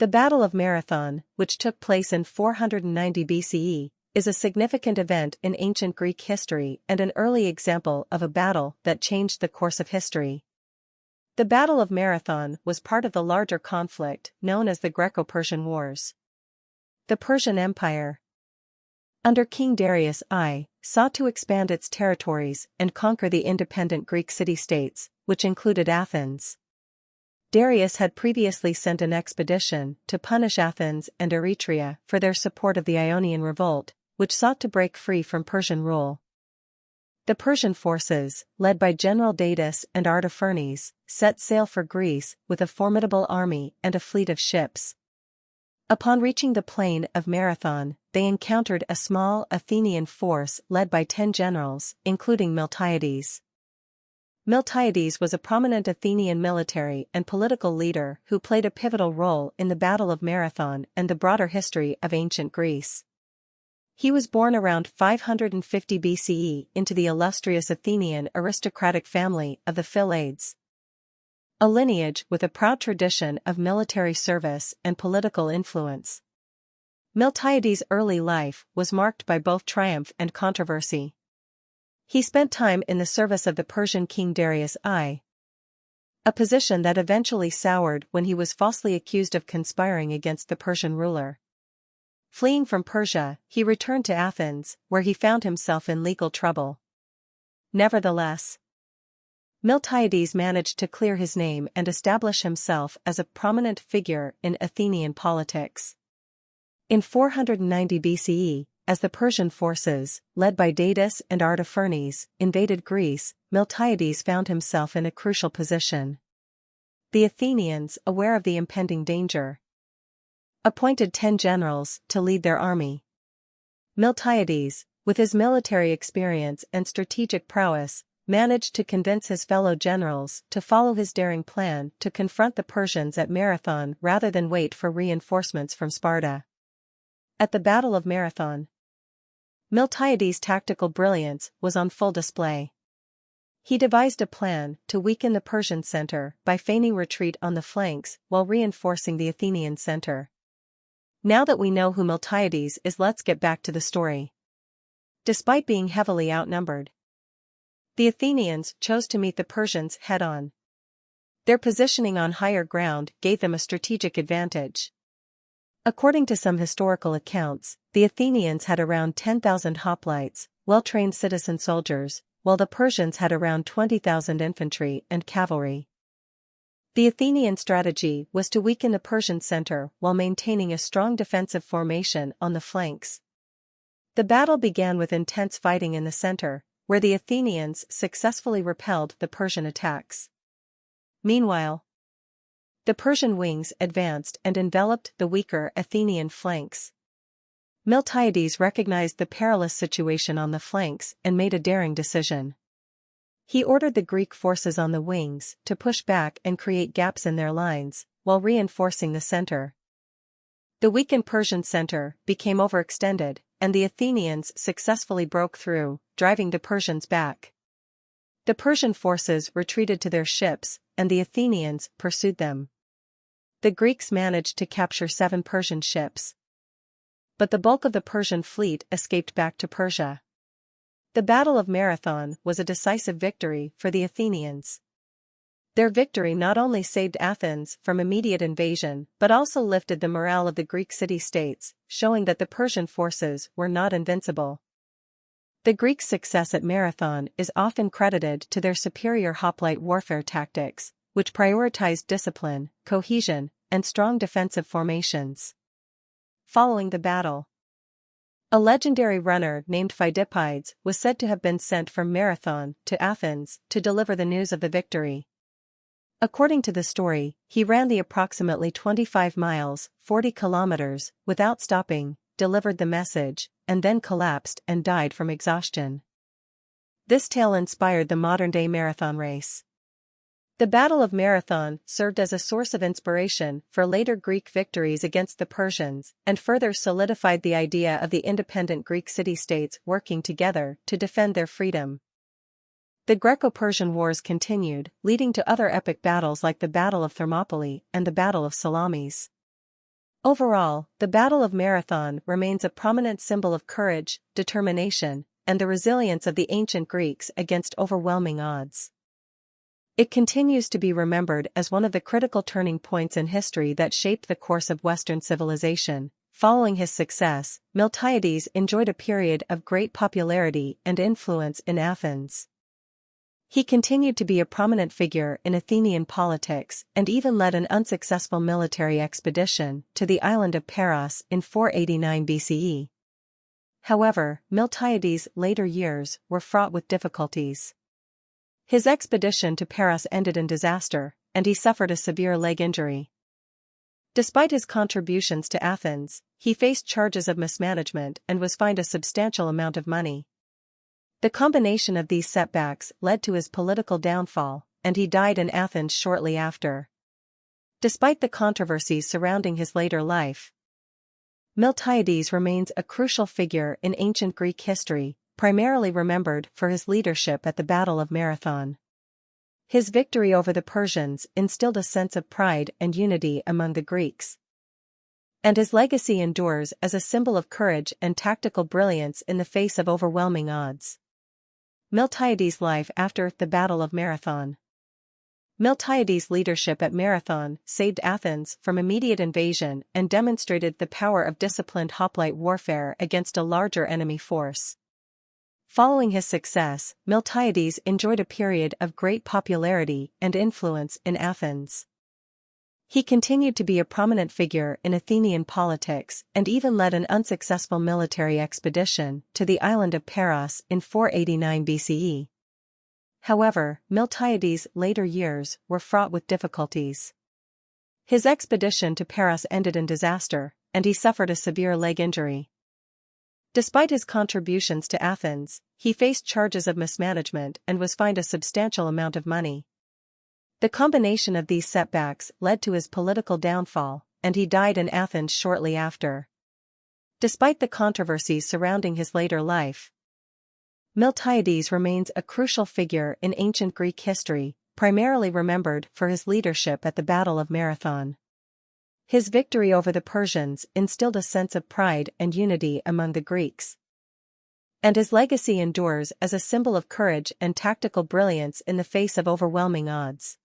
The Battle of Marathon, which took place in 490 BCE, is a significant event in ancient Greek history and an early example of a battle that changed the course of history. The Battle of Marathon was part of the larger conflict known as the Greco-Persian Wars. The Persian Empire, under King Darius I, sought to expand its territories and conquer the independent Greek city-states, which included Athens. Darius had previously sent an expedition to punish Athens and Eretria for their support of the Ionian Revolt, which sought to break free from Persian rule. The Persian forces, led by General Datis and Artaphernes, set sail for Greece with a formidable army and a fleet of ships. Upon reaching the plain of Marathon, they encountered a small Athenian force led by 10 generals, including Miltiades. Miltiades was a prominent Athenian military and political leader who played a pivotal role in the Battle of Marathon and the broader history of ancient Greece. He was born around 550 BCE into the illustrious Athenian aristocratic family of the Miltiades, a lineage with a proud tradition of military service and political influence. Miltiades' early life was marked by both triumph and controversy. He spent time in the service of the Persian king Darius I, a position that eventually soured when he was falsely accused of conspiring against the Persian ruler. Fleeing from Persia, he returned to Athens, where he found himself in legal trouble. Nevertheless, Miltiades managed to clear his name and establish himself as a prominent figure in Athenian politics. In 490 BCE, as the Persian forces, led by Datis and Artaphernes, invaded Greece, Miltiades found himself in a crucial position. The Athenians, aware of the impending danger, appointed 10 generals to lead their army. Miltiades, with his military experience and strategic prowess, managed to convince his fellow generals to follow his daring plan to confront the Persians at Marathon rather than wait for reinforcements from Sparta. At the Battle of Marathon, Miltiades' tactical brilliance was on full display. He devised a plan to weaken the Persian center by feigning retreat on the flanks while reinforcing the Athenian center. Now that we know who Miltiades is, let's get back to the story. Despite being heavily outnumbered, the Athenians chose to meet the Persians head-on. Their positioning on higher ground gave them a strategic advantage. According to some historical accounts, the Athenians had around 10,000 hoplites, well-trained citizen soldiers, while the Persians had around 20,000 infantry and cavalry. The Athenian strategy was to weaken the Persian center while maintaining a strong defensive formation on the flanks. The battle began with intense fighting in the center, where the Athenians successfully repelled the Persian attacks. Meanwhile, the Persian wings advanced and enveloped the weaker Athenian flanks. Miltiades recognized the perilous situation on the flanks and made a daring decision. He ordered the Greek forces on the wings to push back and create gaps in their lines, while reinforcing the center. The weakened Persian center became overextended, and the Athenians successfully broke through, driving the Persians back. The Persian forces retreated to their ships, and the Athenians pursued them. The Greeks managed to capture 7 Persian ships, but the bulk of the Persian fleet escaped back to Persia. The Battle of Marathon was a decisive victory for the Athenians. Their victory not only saved Athens from immediate invasion but also lifted the morale of the Greek city-states, showing that the Persian forces were not invincible. The Greeks' success at Marathon is often credited to their superior hoplite warfare tactics, which prioritized discipline, cohesion, and strong defensive formations. Following the battle, a legendary runner named Phidippides was said to have been sent from Marathon to Athens to deliver the news of the victory. According to the story, he ran the approximately 25 miles, 40 kilometers, without stopping, delivered the message, and then collapsed and died from exhaustion. This tale inspired the modern-day marathon race. The Battle of Marathon served as a source of inspiration for later Greek victories against the Persians and further solidified the idea of the independent Greek city-states working together to defend their freedom. The Greco-Persian Wars continued, leading to other epic battles like the Battle of Thermopylae and the Battle of Salamis. Overall, the Battle of Marathon remains a prominent symbol of courage, determination, and the resilience of the ancient Greeks against overwhelming odds. It continues to be remembered as one of the critical turning points in history that shaped the course of Western civilization. Following his success, Miltiades enjoyed a period of great popularity and influence in Athens. He continued to be a prominent figure in Athenian politics and even led an unsuccessful military expedition to the island of Paros in 489 BCE. However, Miltiades' later years were fraught with difficulties. His expedition to Paros ended in disaster, and he suffered a severe leg injury. Despite his contributions to Athens, he faced charges of mismanagement and was fined a substantial amount of money. The combination of these setbacks led to his political downfall, and he died in Athens shortly after. Despite the controversies surrounding his later life, Miltiades remains a crucial figure in ancient Greek history, primarily remembered for his leadership at the Battle of Marathon. His victory over the Persians instilled a sense of pride and unity among the Greeks, and his legacy endures as a symbol of courage and tactical brilliance in the face of overwhelming odds. Miltiades' life after the Battle of Marathon. Miltiades' leadership at Marathon saved Athens from immediate invasion and demonstrated the power of disciplined hoplite warfare against a larger enemy force. Following his success, Miltiades enjoyed a period of great popularity and influence in Athens. He continued to be a prominent figure in Athenian politics and even led an unsuccessful military expedition to the island of Paros in 489 BCE. However, Miltiades' later years were fraught with difficulties. His expedition to Paros ended in disaster, and he suffered a severe leg injury. Despite his contributions to Athens, he faced charges of mismanagement and was fined a substantial amount of money. The combination of these setbacks led to his political downfall, and he died in Athens shortly after. Despite the controversies surrounding his later life, Miltiades remains a crucial figure in ancient Greek history, primarily remembered for his leadership at the Battle of Marathon. His victory over the Persians instilled a sense of pride and unity among the Greeks, and his legacy endures as a symbol of courage and tactical brilliance in the face of overwhelming odds.